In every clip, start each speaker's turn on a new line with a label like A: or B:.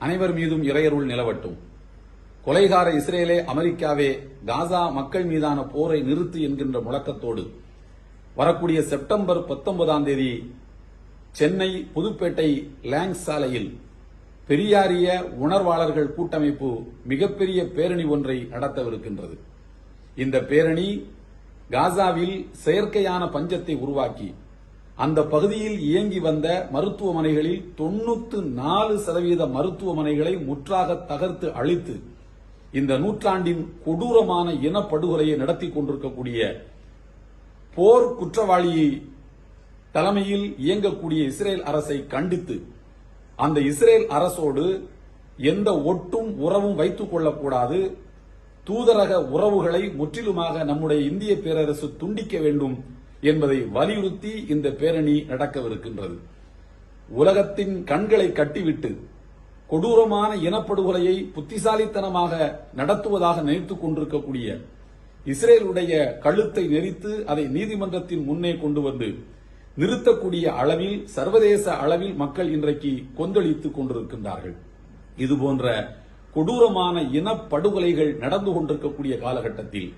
A: அனைவர் மீதும் இறையருள் நிலவட்டும். கொலைகார இஸ்ரேலே, அமெரிக்காவே, காசா மக்கள் மீதான போரை நிறுத்து என்கின்ற முழக்கத்தோடு வரக்கூடிய செப்டம்பர் 19 சென்னை புதுப்பேட்டை லேங்ஸ் சாலையில் பெரியாரிய உணர்வாளர்கள் கூட்டமைப்பு மிகப்பெரிய பேரணி ஒன்றை நடத்தவிருக்கின்றது. இந்த பேரணி காசாவில் செயற்கையான பஞ்சத்தை உருவாக்கி அந்த பகுதியில் இயங்கி வந்த மருத்துவமனைகளில் 94% மருத்துவமனைகளை முற்றாக தகர்த்து அழித்து இந்த நூற்றாண்டின் கொடூரமான இனப்படுகொலையை நடத்தி கொண்டிருக்கக்கூடிய போர் குற்றவாளி தலைமையில் இயங்கக்கூடிய இஸ்ரேல் அரசை கண்டித்து அந்த இஸ்ரேல் அரசோடு எந்த ஒட்டும் உறவும் வைத்துக் கொள்ளக்கூடாது, தூதரக உறவுகளை முற்றிலுமாக நம்முடைய இந்திய பேரரசு துண்டிக்க வேண்டும் என்பதை வலியுறுத்தி இந்த பேரணி நடக்கவிருக்கின்றது. உலகத்தின் கண்களை கட்டிவிட்டு கொடூரமான இனப்படுகொலையை புத்திசாலித்தனமாக நடத்துவதாக நினைத்துக் கொண்டிருக்கக்கூடிய இஸ்ரேலுடைய கழுத்தை நெரித்து அதை நீதிமன்றத்தின் முன்னே கொண்டு வந்து நிறுத்தக்கூடிய அளவில் சர்வதேச அளவில் மக்கள் இன்றைக்கு கொந்தளித்துக் கொண்டிருக்கின்றார்கள். இதுபோன்ற கொடூரமான இனப்படுகொலைகள் நடந்து கொண்டிருக்கக்கூடிய காலகட்டத்தில்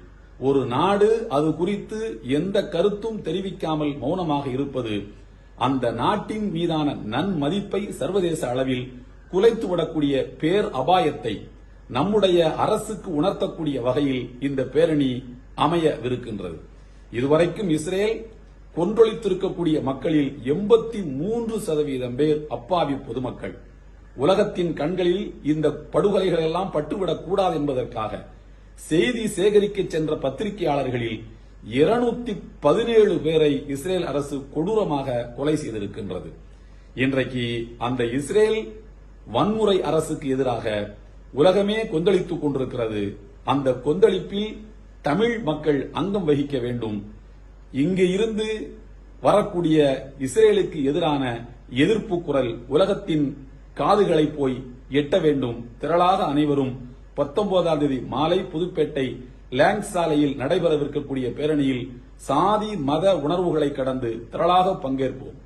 A: ஒரு நாடு அது குறித்து எந்த கருத்தும் தெரிவிக்காமல் மௌனமாக இருப்பது அந்த நாட்டின் மீதான நன்மதிப்பை சர்வதேச அளவில் குலைத்துவிடக்கூடிய பேர் அபாயத்தை நம்முடைய அரசுக்கு உணர்த்தக்கூடிய வகையில் இந்த பேரணி அமையவிருக்கின்றது. இதுவரைக்கும் இஸ்ரேல் கொன்றொழித்திருக்கக்கூடிய மக்களில் 83% பேர் அப்பாவி பொதுமக்கள். உலகத்தின் கண்களில் இந்த படுகொலைகள் எல்லாம் பட்டுவிடக் கூடாது என்பதற்காக செய்தி சேகரிக்க சென்ற பத்திரிகையாளர்களில் 217 பேரை இஸ்ரேல் அரசு கொடூரமாக கொலை செய்திருக்கின்றது. இன்றைக்கு அந்த இஸ்ரேல் வன்முறை அரசுக்கு எதிராக உலகமே கொந்தளித்துக் கொண்டிருக்கிறது. அந்த கொந்தளிப்பில் தமிழ் மக்கள் அங்கம் வகிக்க வேண்டும். இங்கு இருந்து வரக்கூடிய இஸ்ரேலுக்கு எதிரான எதிர்ப்பு குரல் உலகத்தின் காதுகளை போய் எட்ட வேண்டும். திரளாக அனைவரும் 19 மாலை புதுப்பேட்டை லேங்ஸ் சாலையில் நடைபெறவிருக்கக்கூடிய பேரணியில் சாதி மத உணர்வுகளை கடந்து திரளாக பங்கேற்போம்.